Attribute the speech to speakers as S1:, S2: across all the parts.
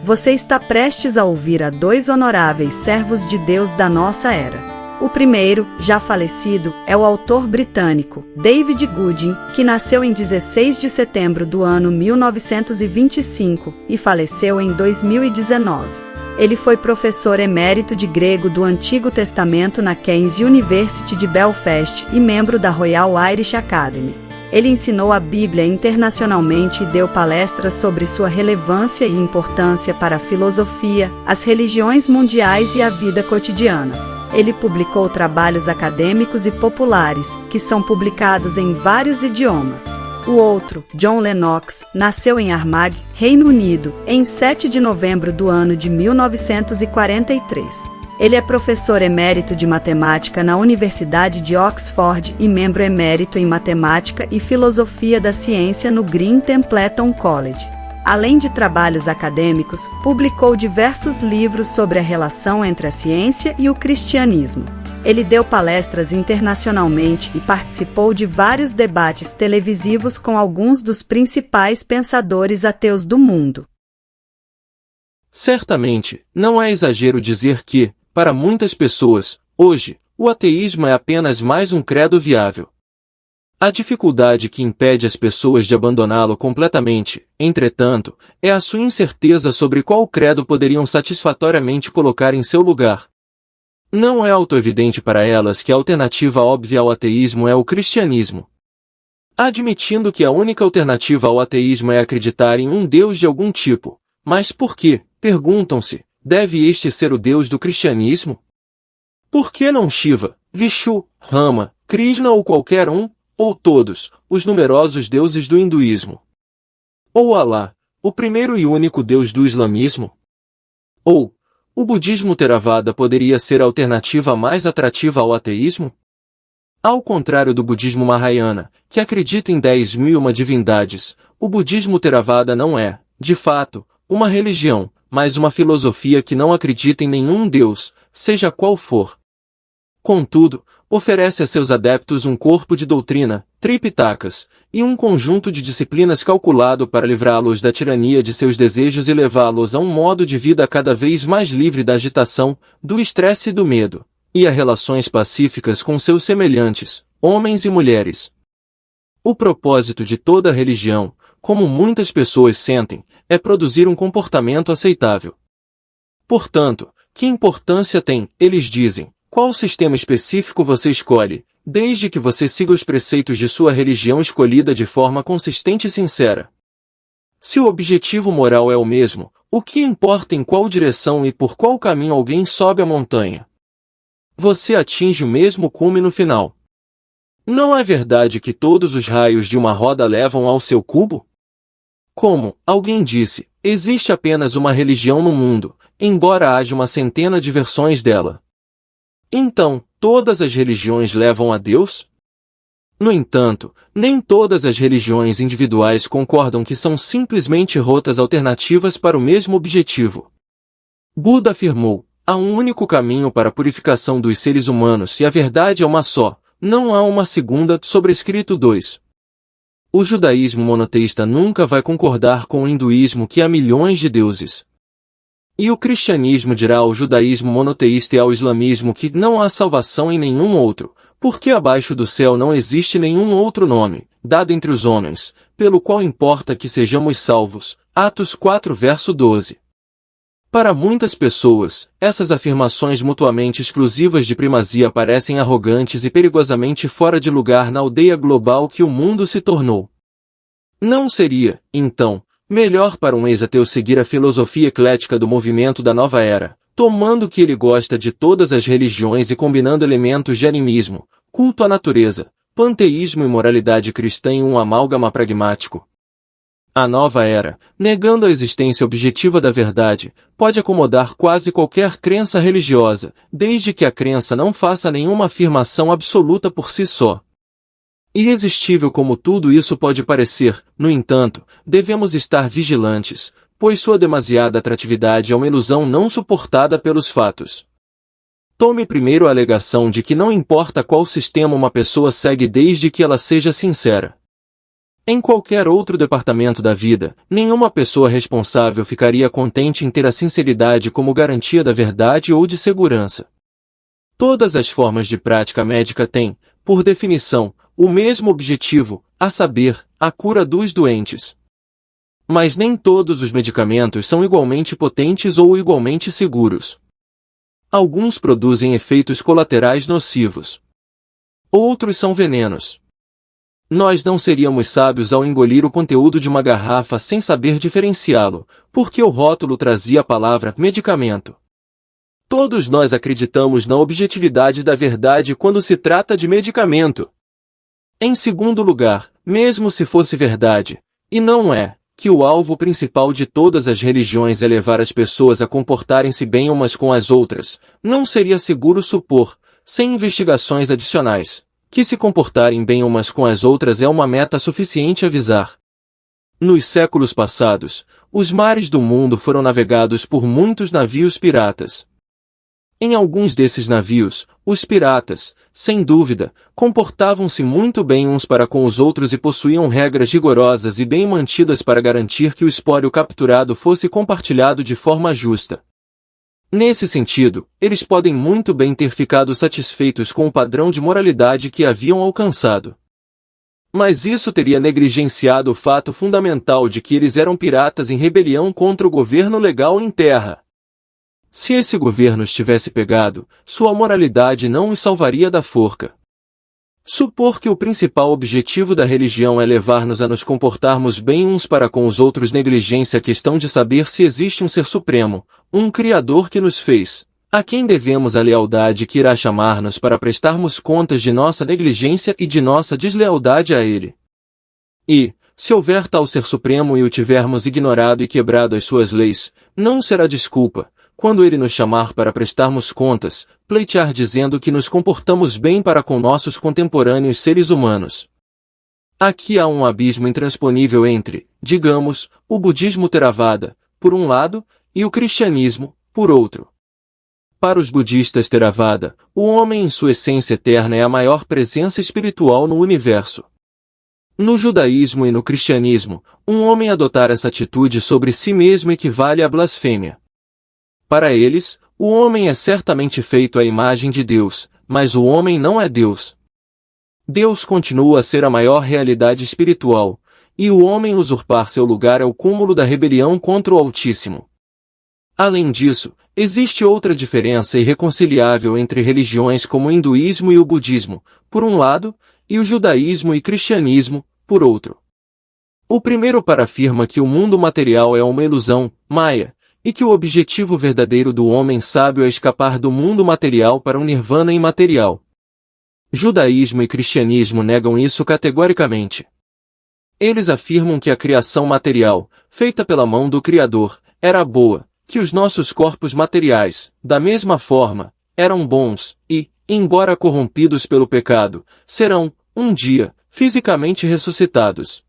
S1: Você está prestes a ouvir a dois honoráveis servos de Deus da nossa era. O primeiro, já falecido, é o autor britânico David Gooding, que nasceu em 16 de setembro do ano 1925 e faleceu em 2019. Ele foi professor emérito de grego do Antigo Testamento na King's University de Belfast e membro da Royal Irish Academy. Ele ensinou a Bíblia internacionalmente e deu palestras sobre sua relevância e importância para a filosofia, as religiões mundiais e a vida cotidiana. Ele publicou trabalhos acadêmicos e populares, que são publicados em vários idiomas. O outro, John Lennox, nasceu em Armagh, Reino Unido, em 7 de novembro do ano de 1943. Ele é professor emérito de matemática na Universidade de Oxford e membro emérito em matemática e filosofia da ciência no Green Templeton College. Além de trabalhos acadêmicos, publicou diversos livros sobre a relação entre a ciência e o cristianismo. Ele deu palestras internacionalmente e participou de vários debates televisivos com alguns dos principais pensadores ateus do mundo.
S2: Certamente, não é exagero dizer que, para muitas pessoas, hoje, o ateísmo é apenas mais um credo viável. A dificuldade que impede as pessoas de abandoná-lo completamente, entretanto, é a sua incerteza sobre qual credo poderiam satisfatoriamente colocar em seu lugar. Não é autoevidente para elas que a alternativa óbvia ao ateísmo é o cristianismo. Admitindo que a única alternativa ao ateísmo é acreditar em um Deus de algum tipo, mas por que, perguntam-se, deve este ser o Deus do cristianismo? Por que não Shiva, Vishnu, Rama, Krishna ou qualquer um, ou todos, os numerosos deuses do hinduísmo? Ou Alá, o primeiro e único Deus do islamismo? Ou, o budismo Theravada poderia ser a alternativa mais atrativa ao ateísmo? Ao contrário do budismo Mahayana, que acredita em 10.001 divindades, o budismo Theravada não é, de fato, uma religião, mas uma filosofia que não acredita em nenhum Deus, seja qual for. Contudo, oferece a seus adeptos um corpo de doutrina, tripitakas, e um conjunto de disciplinas calculado para livrá-los da tirania de seus desejos e levá-los a um modo de vida cada vez mais livre da agitação, do estresse e do medo, e a relações pacíficas com seus semelhantes, homens e mulheres. O propósito de toda religião, como muitas pessoas sentem, é produzir um comportamento aceitável. Portanto, que importância tem, eles dizem, qual sistema específico você escolhe, desde que você siga os preceitos de sua religião escolhida de forma consistente e sincera? Se o objetivo moral é o mesmo, o que importa em qual direção e por qual caminho alguém sobe a montanha? Você atinge o mesmo cume no final. Não é verdade que todos os raios de uma roda levam ao seu cubo? Como, alguém disse, existe apenas uma religião no mundo, embora haja uma centena de versões dela. Então, todas as religiões levam a Deus? No entanto, nem todas as religiões individuais concordam que são simplesmente rotas alternativas para o mesmo objetivo. Buda afirmou, há um único caminho para a purificação dos seres humanos e a verdade é uma só, não há uma segunda, sobrescrito 2. O judaísmo monoteísta nunca vai concordar com o hinduísmo que há milhões de deuses. E o cristianismo dirá ao judaísmo monoteísta e ao islamismo que não há salvação em nenhum outro, porque abaixo do céu não existe nenhum outro nome, dado entre os homens, pelo qual importa que sejamos salvos. Atos 4 verso 12. Para muitas pessoas, essas afirmações mutuamente exclusivas de primazia parecem arrogantes e perigosamente fora de lugar na aldeia global que o mundo se tornou. Não seria, então, melhor para um ex-ateu seguir a filosofia eclética do movimento da nova era, tomando que ele gosta de todas as religiões e combinando elementos de animismo, culto à natureza, panteísmo e moralidade cristã em um amálgama pragmático? A nova era, negando a existência objetiva da verdade, pode acomodar quase qualquer crença religiosa, desde que a crença não faça nenhuma afirmação absoluta por si só. Irresistível como tudo isso pode parecer, no entanto, devemos estar vigilantes, pois sua demasiada atratividade é uma ilusão não suportada pelos fatos. Tome primeiro a alegação de que não importa qual sistema uma pessoa segue desde que ela seja sincera. Em qualquer outro departamento da vida, nenhuma pessoa responsável ficaria contente em ter a sinceridade como garantia da verdade ou de segurança. Todas as formas de prática médica têm, por definição, o mesmo objetivo, a saber, a cura dos doentes. Mas nem todos os medicamentos são igualmente potentes ou igualmente seguros. Alguns produzem efeitos colaterais nocivos. Outros são venenos. Nós não seríamos sábios ao engolir o conteúdo de uma garrafa sem saber diferenciá-lo, porque o rótulo trazia a palavra medicamento. Todos nós acreditamos na objetividade da verdade quando se trata de medicamento. Em segundo lugar, mesmo se fosse verdade, e não é, que o alvo principal de todas as religiões é levar as pessoas a comportarem-se bem umas com as outras, não seria seguro supor, sem investigações adicionais, que se comportarem bem umas com as outras é uma meta suficiente a visar. Nos séculos passados, os mares do mundo foram navegados por muitos navios piratas. Em alguns desses navios, os piratas, sem dúvida, comportavam-se muito bem uns para com os outros e possuíam regras rigorosas e bem mantidas para garantir que o espólio capturado fosse compartilhado de forma justa. Nesse sentido, eles podem muito bem ter ficado satisfeitos com o padrão de moralidade que haviam alcançado. Mas isso teria negligenciado o fato fundamental de que eles eram piratas em rebelião contra o governo legal em terra. Se esse governo estivesse pegado, sua moralidade não os salvaria da forca. Supor que o principal objetivo da religião é levar-nos a nos comportarmos bem uns para com os outros negligencia a questão de saber se existe um ser supremo, um Criador que nos fez, a quem devemos a lealdade que irá chamar-nos para prestarmos contas de nossa negligência e de nossa deslealdade a Ele. E, se houver tal ser supremo e o tivermos ignorado e quebrado as suas leis, não será desculpa, quando Ele nos chamar para prestarmos contas, pleitear dizendo que nos comportamos bem para com nossos contemporâneos seres humanos. Aqui há um abismo intransponível entre, digamos, o budismo Theravada, por um lado, e o cristianismo, por outro. Para os budistas Theravada, o homem em sua essência eterna é a maior presença espiritual no universo. No judaísmo e no cristianismo, um homem adotar essa atitude sobre si mesmo equivale à blasfêmia. Para eles, o homem é certamente feito à imagem de Deus, mas o homem não é Deus. Deus continua a ser a maior realidade espiritual, e o homem usurpar seu lugar é o cúmulo da rebelião contra o Altíssimo. Além disso, existe outra diferença irreconciliável entre religiões como o hinduísmo e o budismo, por um lado, e o judaísmo e cristianismo, por outro. O primeiro afirma que o mundo material é uma ilusão, Maya, e que o objetivo verdadeiro do homem sábio é escapar do mundo material para um nirvana imaterial. Judaísmo e cristianismo negam isso categoricamente. Eles afirmam que a criação material, feita pela mão do Criador, era boa, que os nossos corpos materiais, da mesma forma, eram bons, e, embora corrompidos pelo pecado, serão, um dia, fisicamente ressuscitados.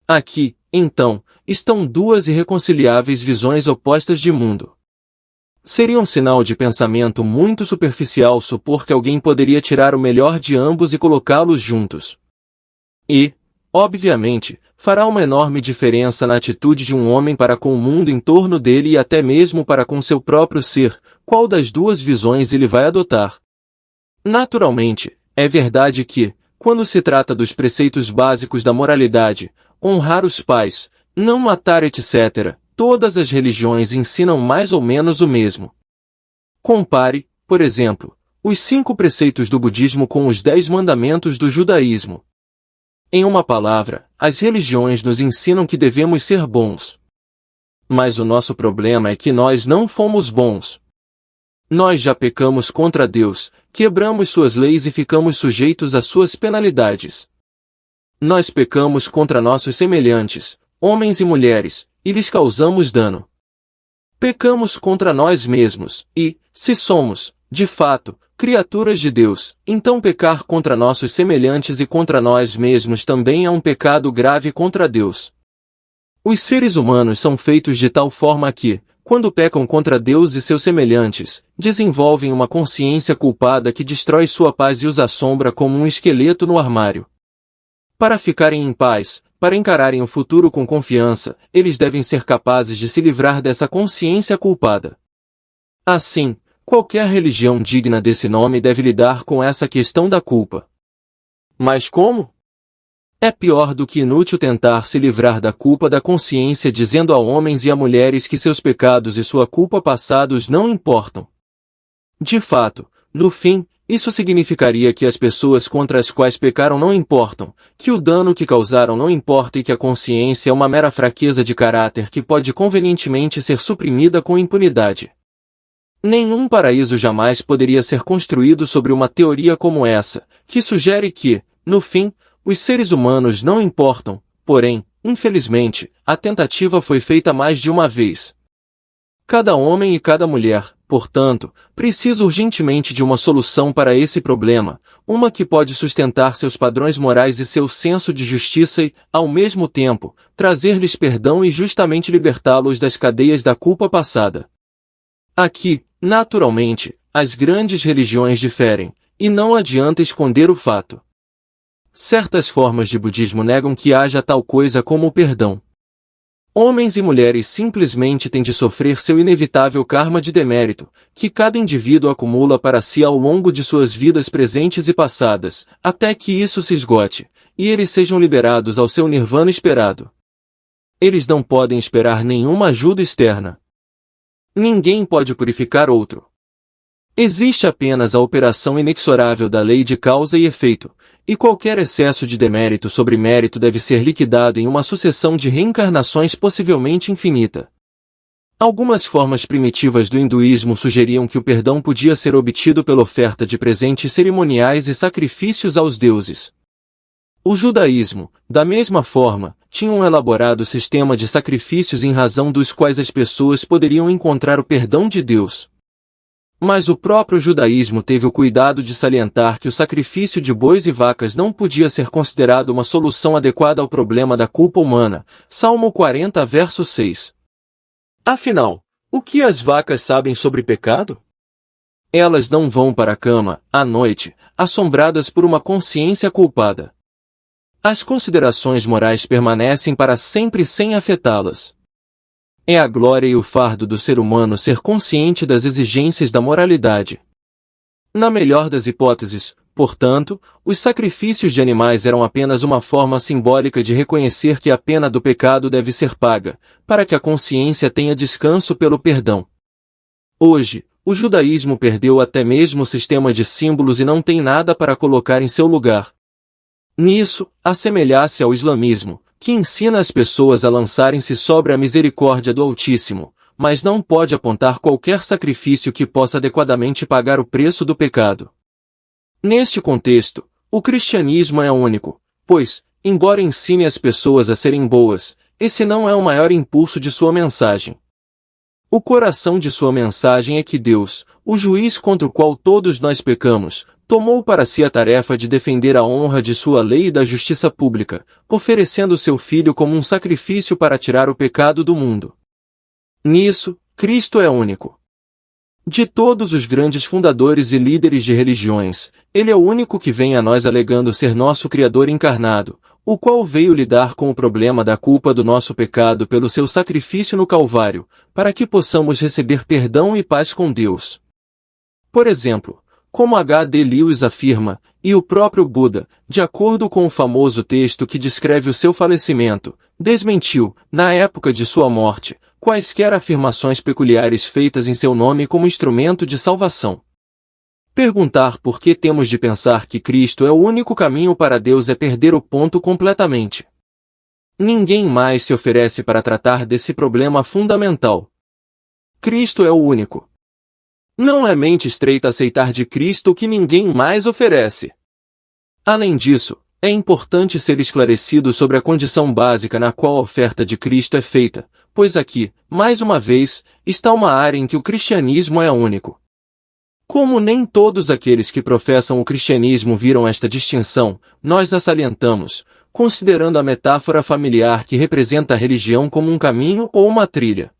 S2: Aqui, então, estão duas irreconciliáveis visões opostas de mundo. Seria um sinal de pensamento muito superficial supor que alguém poderia tirar o melhor de ambos e colocá-los juntos. E, obviamente, fará uma enorme diferença na atitude de um homem para com o mundo em torno dele e até mesmo para com seu próprio ser, qual das duas visões ele vai adotar. Naturalmente, é verdade que, quando se trata dos preceitos básicos da moralidade, honrar os pais, não matar etc., todas as religiões ensinam mais ou menos o mesmo. Compare, por exemplo, os 5 preceitos do budismo com os 10 mandamentos do judaísmo. Em uma palavra, as religiões nos ensinam que devemos ser bons. Mas o nosso problema é que nós não fomos bons. Nós já pecamos contra Deus, quebramos suas leis e ficamos sujeitos às suas penalidades. Nós pecamos contra nossos semelhantes, homens e mulheres, e lhes causamos dano. Pecamos contra nós mesmos, e, se somos, de fato, criaturas de Deus, então pecar contra nossos semelhantes e contra nós mesmos também é um pecado grave contra Deus. Os seres humanos são feitos de tal forma que, quando pecam contra Deus e seus semelhantes, desenvolvem uma consciência culpada que destrói sua paz e os assombra como um esqueleto no armário. Para ficarem em paz, para encararem o futuro com confiança, eles devem ser capazes de se livrar dessa consciência culpada. Assim, qualquer religião digna desse nome deve lidar com essa questão da culpa. Mas como? É pior do que inútil tentar se livrar da culpa da consciência dizendo a homens e a mulheres que seus pecados e sua culpa passados não importam. De fato, no fim, isso significaria que as pessoas contra as quais pecaram não importam, que o dano que causaram não importa e que a consciência é uma mera fraqueza de caráter que pode convenientemente ser suprimida com impunidade. Nenhum paraíso jamais poderia ser construído sobre uma teoria como essa, que sugere que, no fim, os seres humanos não importam, porém, infelizmente, a tentativa foi feita mais de uma vez. Cada homem e cada mulher, portanto, precisa urgentemente de uma solução para esse problema, uma que pode sustentar seus padrões morais e seu senso de justiça e, ao mesmo tempo, trazer-lhes perdão e justamente libertá-los das cadeias da culpa passada. Aqui, naturalmente, as grandes religiões diferem, e não adianta esconder o fato. Certas formas de budismo negam que haja tal coisa como o perdão. Homens e mulheres simplesmente têm de sofrer seu inevitável karma de demérito, que cada indivíduo acumula para si ao longo de suas vidas presentes e passadas, até que isso se esgote, e eles sejam liberados ao seu nirvana esperado. Eles não podem esperar nenhuma ajuda externa. Ninguém pode purificar outro. Existe apenas a operação inexorável da lei de causa e efeito, e qualquer excesso de demérito sobre mérito deve ser liquidado em uma sucessão de reencarnações possivelmente infinita. Algumas formas primitivas do hinduísmo sugeriam que o perdão podia ser obtido pela oferta de presentes cerimoniais e sacrifícios aos deuses. O judaísmo, da mesma forma, tinha um elaborado sistema de sacrifícios em razão dos quais as pessoas poderiam encontrar o perdão de Deus. Mas o próprio judaísmo teve o cuidado de salientar que o sacrifício de bois e vacas não podia ser considerado uma solução adequada ao problema da culpa humana. Salmo 40, verso 6. Afinal, o que as vacas sabem sobre pecado? Elas não vão para a cama, à noite, assombradas por uma consciência culpada. As considerações morais permanecem para sempre sem afetá-las. É a glória e o fardo do ser humano ser consciente das exigências da moralidade. Na melhor das hipóteses, portanto, os sacrifícios de animais eram apenas uma forma simbólica de reconhecer que a pena do pecado deve ser paga, para que a consciência tenha descanso pelo perdão. Hoje, o judaísmo perdeu até mesmo o sistema de símbolos e não tem nada para colocar em seu lugar. Nisso, assemelha-se ao islamismo, que ensina as pessoas a lançarem-se sobre a misericórdia do Altíssimo, mas não pode apontar qualquer sacrifício que possa adequadamente pagar o preço do pecado. Neste contexto, o cristianismo é único, pois, embora ensine as pessoas a serem boas, esse não é o maior impulso de sua mensagem. O coração de sua mensagem é que Deus, o juiz contra o qual todos nós pecamos, tomou para si a tarefa de defender a honra de sua lei e da justiça pública, oferecendo seu Filho como um sacrifício para tirar o pecado do mundo. Nisso, Cristo é único. De todos os grandes fundadores e líderes de religiões, ele é o único que vem a nós alegando ser nosso Criador encarnado, o qual veio lidar com o problema da culpa do nosso pecado pelo seu sacrifício no Calvário, para que possamos receber perdão e paz com Deus. Por exemplo, como H. D. Lewis afirma, e o próprio Buda, de acordo com o famoso texto que descreve o seu falecimento, desmentiu, na época de sua morte, quaisquer afirmações peculiares feitas em seu nome como instrumento de salvação. Perguntar por que temos de pensar que Cristo é o único caminho para Deus é perder o ponto completamente. Ninguém mais se oferece para tratar desse problema fundamental. Cristo é o único. Não é mente estreita aceitar de Cristo o que ninguém mais oferece. Além disso, é importante ser esclarecido sobre a condição básica na qual a oferta de Cristo é feita, pois aqui, mais uma vez, está uma área em que o cristianismo é único. Como nem todos aqueles que professam o cristianismo viram esta distinção, nós a salientamos, considerando a metáfora familiar que representa a religião como um caminho ou uma trilha.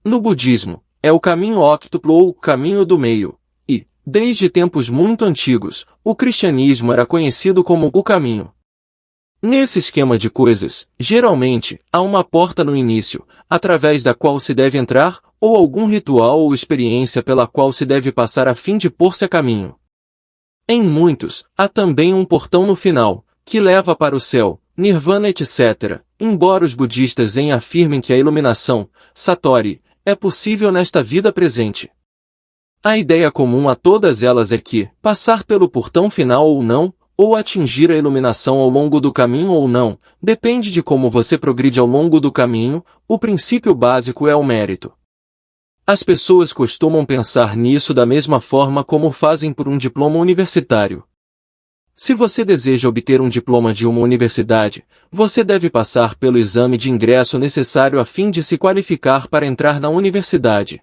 S2: No budismo, é o caminho óctuplo ou o caminho do meio, e, desde tempos muito antigos, o cristianismo era conhecido como o caminho. Nesse esquema de coisas, geralmente, há uma porta no início, através da qual se deve entrar, ou algum ritual ou experiência pela qual se deve passar a fim de pôr-se a caminho. Em muitos, há também um portão no final, que leva para o céu, nirvana etc., embora os budistas afirmem que a iluminação, satori, é possível nesta vida presente. A ideia comum a todas elas é que, passar pelo portão final ou não, ou atingir a iluminação ao longo do caminho ou não, depende de como você progride ao longo do caminho, o princípio básico é o mérito. As pessoas costumam pensar nisso da mesma forma como fazem por um diploma universitário. Se você deseja obter um diploma de uma universidade, você deve passar pelo exame de ingresso necessário a fim de se qualificar para entrar na universidade.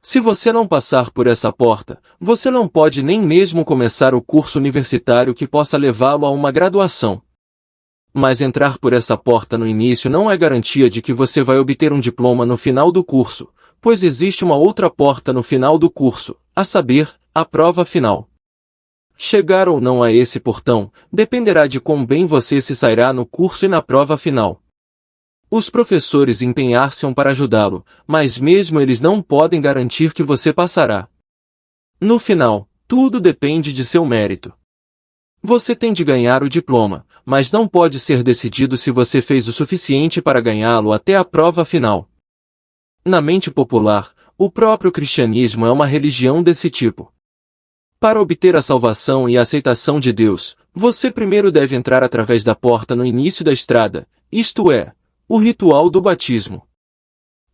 S2: Se você não passar por essa porta, você não pode nem mesmo começar o curso universitário que possa levá-lo a uma graduação. Mas entrar por essa porta no início não é garantia de que você vai obter um diploma no final do curso, pois existe uma outra porta no final do curso, a saber, a prova final. Chegar ou não a esse portão, dependerá de quão bem você se sairá no curso e na prova final. Os professores empenhar-se-ão para ajudá-lo, mas mesmo eles não podem garantir que você passará. No final, tudo depende de seu mérito. Você tem de ganhar o diploma, mas não pode ser decidido se você fez o suficiente para ganhá-lo até a prova final. Na mente popular, o próprio cristianismo é uma religião desse tipo. Para obter a salvação e a aceitação de Deus, você primeiro deve entrar através da porta no início da estrada, isto é, o ritual do batismo.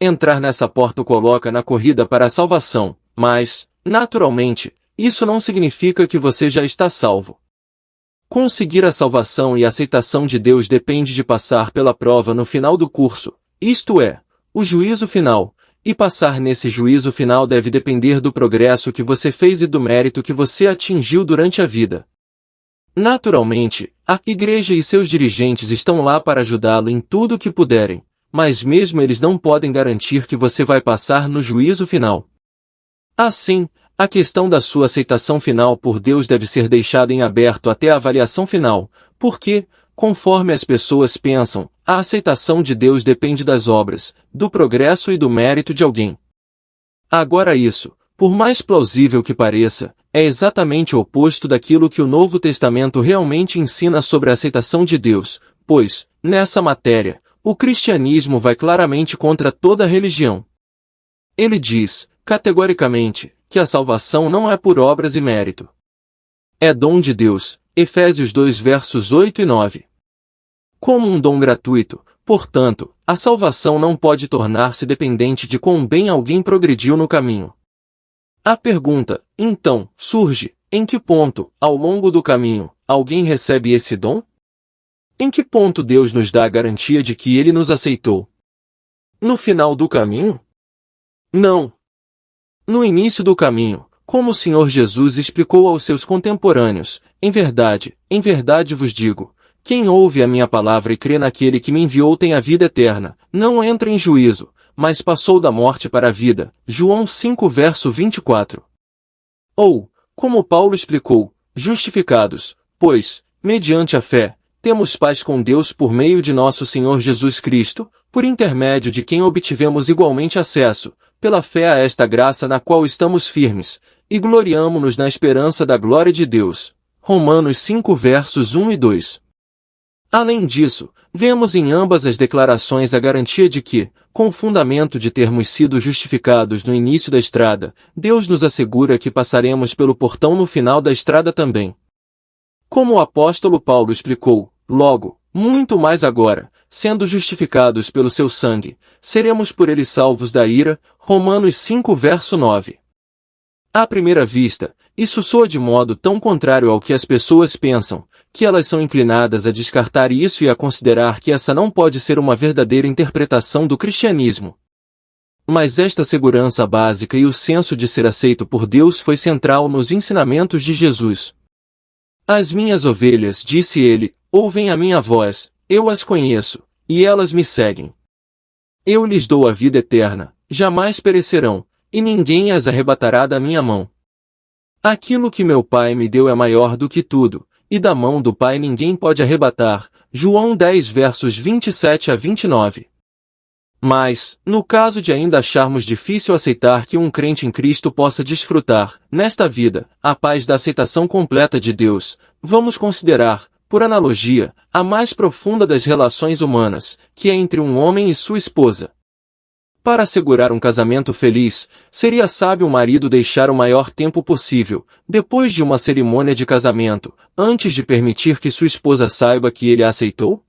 S2: Entrar nessa porta o coloca na corrida para a salvação, mas, naturalmente, isso não significa que você já está salvo. Conseguir a salvação e a aceitação de Deus depende de passar pela prova no final do curso, isto é, o juízo final, e passar nesse juízo final deve depender do progresso que você fez e do mérito que você atingiu durante a vida. Naturalmente, a igreja e seus dirigentes estão lá para ajudá-lo em tudo o que puderem, mas mesmo eles não podem garantir que você vai passar no juízo final. Assim, a questão da sua aceitação final por Deus deve ser deixada em aberto até a avaliação final, porque, conforme as pessoas pensam, a aceitação de Deus depende das obras, do progresso e do mérito de alguém. Agora isso, por mais plausível que pareça, é exatamente o oposto daquilo que o Novo Testamento realmente ensina sobre a aceitação de Deus, pois, nessa matéria, o cristianismo vai claramente contra toda religião. Ele diz, categoricamente, que a salvação não é por obras e mérito. É dom de Deus, Efésios 2 versos 8 e 9. Como um dom gratuito, portanto, a salvação não pode tornar-se dependente de quão bem alguém progrediu no caminho. A pergunta, então, surge, em que ponto, ao longo do caminho, alguém recebe esse dom? Em que ponto Deus nos dá a garantia de que Ele nos aceitou? No final do caminho? Não. No início do caminho, como o Senhor Jesus explicou aos seus contemporâneos, em verdade vos digo, quem ouve a minha palavra e crê naquele que me enviou tem a vida eterna, não entra em juízo, mas passou da morte para a vida. João 5 verso 24. Ou, como Paulo explicou, justificados, pois, mediante a fé, temos paz com Deus por meio de nosso Senhor Jesus Cristo, por intermédio de quem obtivemos igualmente acesso, pela fé a esta graça na qual estamos firmes, e gloriamo-nos na esperança da glória de Deus. Romanos 5 versos 1 e 2. Além disso, vemos em ambas as declarações a garantia de que, com o fundamento de termos sido justificados no início da estrada, Deus nos assegura que passaremos pelo portão no final da estrada também. Como o apóstolo Paulo explicou, logo, muito mais agora, sendo justificados pelo seu sangue, seremos por ele salvos da ira. Romanos 5 verso 9. À primeira vista, isso soa de modo tão contrário ao que as pessoas pensam, que elas são inclinadas a descartar isso e a considerar que essa não pode ser uma verdadeira interpretação do cristianismo. Mas esta segurança básica e o senso de ser aceito por Deus foi central nos ensinamentos de Jesus. As minhas ovelhas, disse ele, ouvem a minha voz, eu as conheço, e elas me seguem. Eu lhes dou a vida eterna, jamais perecerão, e ninguém as arrebatará da minha mão. Aquilo que meu Pai me deu é maior do que tudo, e da mão do Pai ninguém pode arrebatar. João 10 versos 27 a 29. Mas, no caso de ainda acharmos difícil aceitar que um crente em Cristo possa desfrutar, nesta vida, a paz da aceitação completa de Deus, vamos considerar, por analogia, a mais profunda das relações humanas, que é entre um homem e sua esposa. Para assegurar um casamento feliz, seria sábio o marido deixar o maior tempo possível, depois de uma cerimônia de casamento, antes de permitir que sua esposa saiba que ele a aceitou?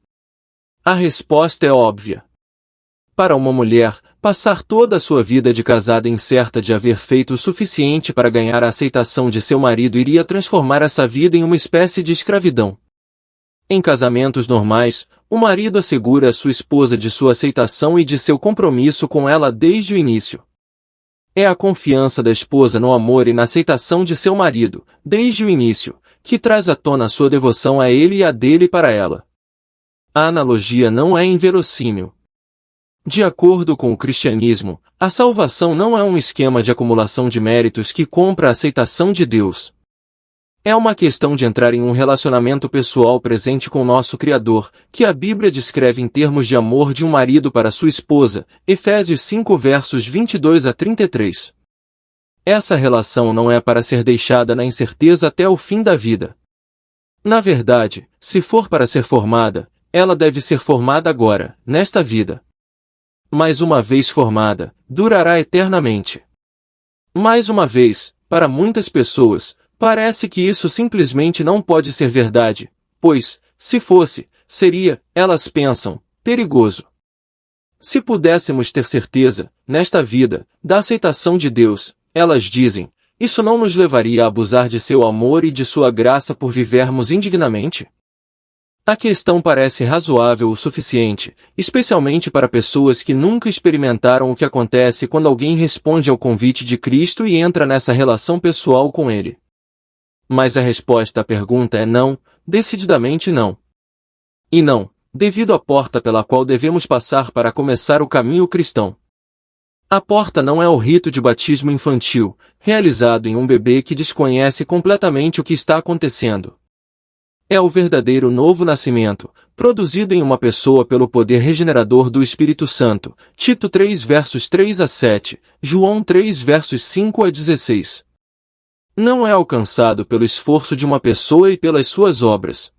S2: A resposta é óbvia. Para uma mulher, passar toda a sua vida de casada incerta de haver feito o suficiente para ganhar a aceitação de seu marido iria transformar essa vida em uma espécie de escravidão. Em casamentos normais, o marido assegura a sua esposa de sua aceitação e de seu compromisso com ela desde o início. É a confiança da esposa no amor e na aceitação de seu marido, desde o início, que traz à tona sua devoção a ele e a dele para ela. A analogia não é inverossímil. De acordo com o cristianismo, a salvação não é um esquema de acumulação de méritos que compra a aceitação de Deus. É uma questão de entrar em um relacionamento pessoal presente com nosso Criador, que a Bíblia descreve em termos de amor de um marido para sua esposa, Efésios 5 versos 22 a 33. Essa relação não é para ser deixada na incerteza até o fim da vida. Na verdade, se for para ser formada, ela deve ser formada agora, nesta vida. Mas uma vez formada, durará eternamente. Mais uma vez, para muitas pessoas, parece que isso simplesmente não pode ser verdade, pois, se fosse, seria, elas pensam, perigoso. Se pudéssemos ter certeza, nesta vida, da aceitação de Deus, elas dizem, isso não nos levaria a abusar de seu amor e de sua graça por vivermos indignamente? A questão parece razoável o suficiente, especialmente para pessoas que nunca experimentaram o que acontece quando alguém responde ao convite de Cristo e entra nessa relação pessoal com Ele. Mas a resposta à pergunta é não, decididamente não. E não, devido à porta pela qual devemos passar para começar o caminho cristão. A porta não é o rito de batismo infantil, realizado em um bebê que desconhece completamente o que está acontecendo. É o verdadeiro novo nascimento, produzido em uma pessoa pelo poder regenerador do Espírito Santo, Tito 3 versos 3 a 7, João 3 versos 5 a 16. Não é alcançado pelo esforço de uma pessoa e pelas suas obras.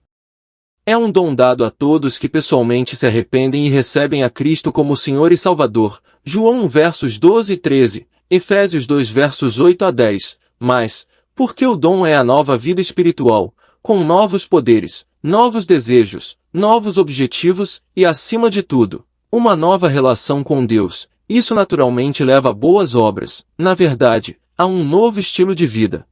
S2: É um dom dado a todos que pessoalmente se arrependem e recebem a Cristo como Senhor e Salvador, João 1 versos 12 e 13, Efésios 2 versos 8 a 10, mas, porque o dom é a nova vida espiritual, com novos poderes, novos desejos, novos objetivos e, acima de tudo, uma nova relação com Deus, isso naturalmente leva a boas obras, na verdade, a um novo estilo de vida.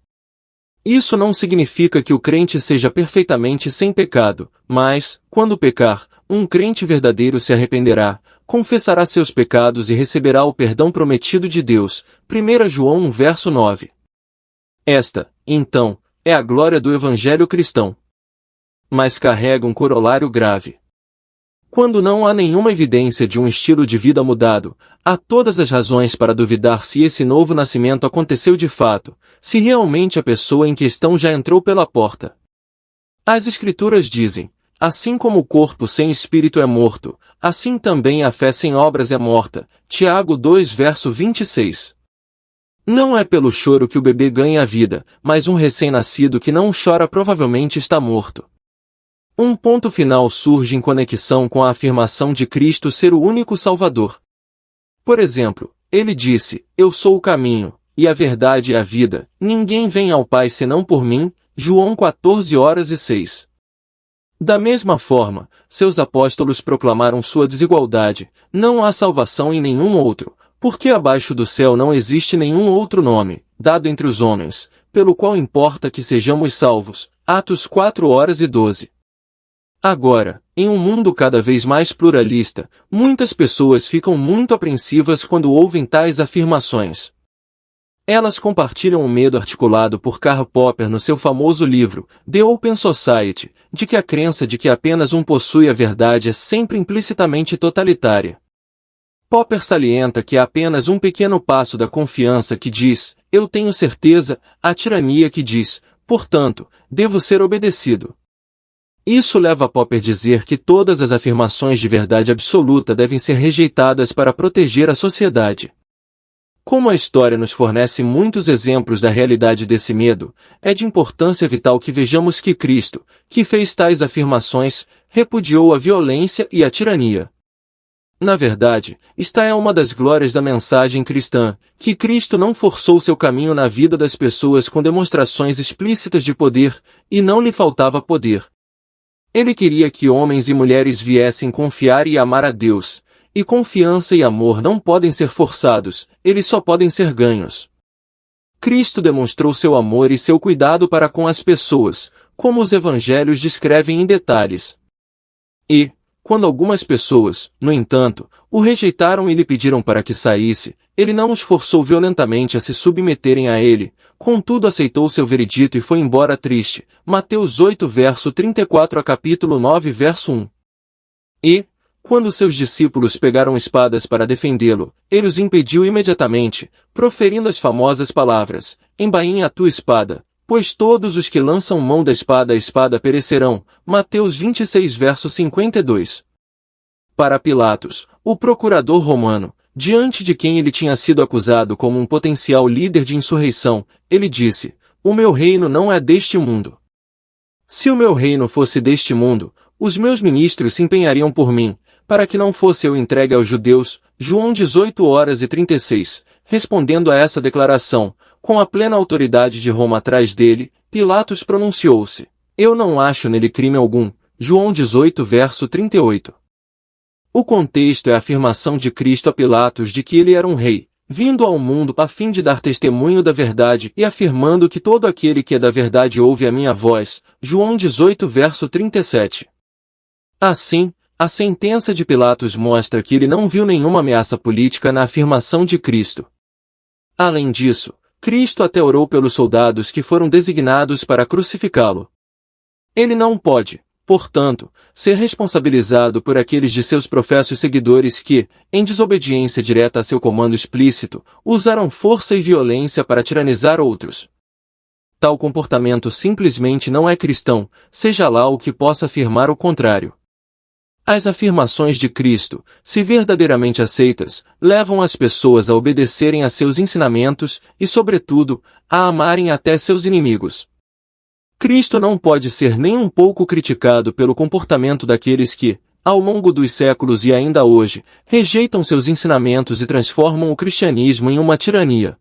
S2: Isso não significa que o crente seja perfeitamente sem pecado, mas, quando pecar, um crente verdadeiro se arrependerá, confessará seus pecados e receberá o perdão prometido de Deus. 1 João 1 verso 9. Esta, então, é a glória do Evangelho cristão. Mas carrega um corolário grave. Quando não há nenhuma evidência de um estilo de vida mudado, há todas as razões para duvidar se esse novo nascimento aconteceu de fato, se realmente a pessoa em questão já entrou pela porta. As Escrituras dizem, assim como o corpo sem espírito é morto, assim também a fé sem obras é morta. Tiago 2 verso 26. Não é pelo choro que o bebê ganha a vida, mas um recém-nascido que não chora provavelmente está morto. Um ponto final surge em conexão com a afirmação de Cristo ser o único Salvador. Por exemplo, ele disse, eu sou o caminho, e a verdade e a vida, ninguém vem ao Pai senão por mim, João 14 horas e 6. Da mesma forma, seus apóstolos proclamaram sua desigualdade, não há salvação em nenhum outro, porque abaixo do céu não existe nenhum outro nome, dado entre os homens, pelo qual importa que sejamos salvos. Atos 4 horas e 12. Agora, em um mundo cada vez mais pluralista, muitas pessoas ficam muito apreensivas quando ouvem tais afirmações. Elas compartilham o medo articulado por Karl Popper no seu famoso livro, The Open Society, de que a crença de que apenas um possui a verdade é sempre implicitamente totalitária. Popper salienta que há apenas um pequeno passo da confiança que diz, eu tenho certeza, à tirania que diz, portanto, devo ser obedecido. Isso leva a Popper a dizer que todas as afirmações de verdade absoluta devem ser rejeitadas para proteger a sociedade. Como a história nos fornece muitos exemplos da realidade desse medo, é de importância vital que vejamos que Cristo, que fez tais afirmações, repudiou a violência e a tirania. Na verdade, esta é uma das glórias da mensagem cristã, que Cristo não forçou seu caminho na vida das pessoas com demonstrações explícitas de poder, e não lhe faltava poder. Ele queria que homens e mulheres viessem confiar e amar a Deus, e confiança e amor não podem ser forçados, eles só podem ser ganhos. Cristo demonstrou seu amor e seu cuidado para com as pessoas, como os evangelhos descrevem em detalhes. E, quando algumas pessoas, no entanto, o rejeitaram e lhe pediram para que saísse, ele não os forçou violentamente a se submeterem a ele, contudo aceitou seu veredito e foi embora triste. Mateus 8 verso 34 a capítulo 9 verso 1. E, quando seus discípulos pegaram espadas para defendê-lo, ele os impediu imediatamente, proferindo as famosas palavras: embainha a tua espada, pois todos os que lançam mão da espada a espada perecerão. Mateus 26 verso 52. Para Pilatos, o procurador romano, diante de quem ele tinha sido acusado como um potencial líder de insurreição, ele disse: o meu reino não é deste mundo. Se o meu reino fosse deste mundo, os meus ministros se empenhariam por mim, para que não fosse eu entregue aos judeus. João 18h36, respondendo a essa declaração, com a plena autoridade de Roma atrás dele, Pilatos pronunciou-se: eu não acho nele crime algum. João 18 verso 38. O contexto é a afirmação de Cristo a Pilatos de que ele era um rei, vindo ao mundo a fim de dar testemunho da verdade e afirmando que todo aquele que é da verdade ouve a minha voz. João 18 verso 37. Assim, a sentença de Pilatos mostra que ele não viu nenhuma ameaça política na afirmação de Cristo. Além disso, Cristo até orou pelos soldados que foram designados para crucificá-lo. Ele não pode, portanto, ser responsabilizado por aqueles de seus professos seguidores que, em desobediência direta a seu comando explícito, usaram força e violência para tiranizar outros. Tal comportamento simplesmente não é cristão, seja lá o que possa afirmar o contrário. As afirmações de Cristo, se verdadeiramente aceitas, levam as pessoas a obedecerem a seus ensinamentos e, sobretudo, a amarem até seus inimigos. Cristo não pode ser nem um pouco criticado pelo comportamento daqueles que, ao longo dos séculos e ainda hoje, rejeitam seus ensinamentos e transformam o cristianismo em uma tirania.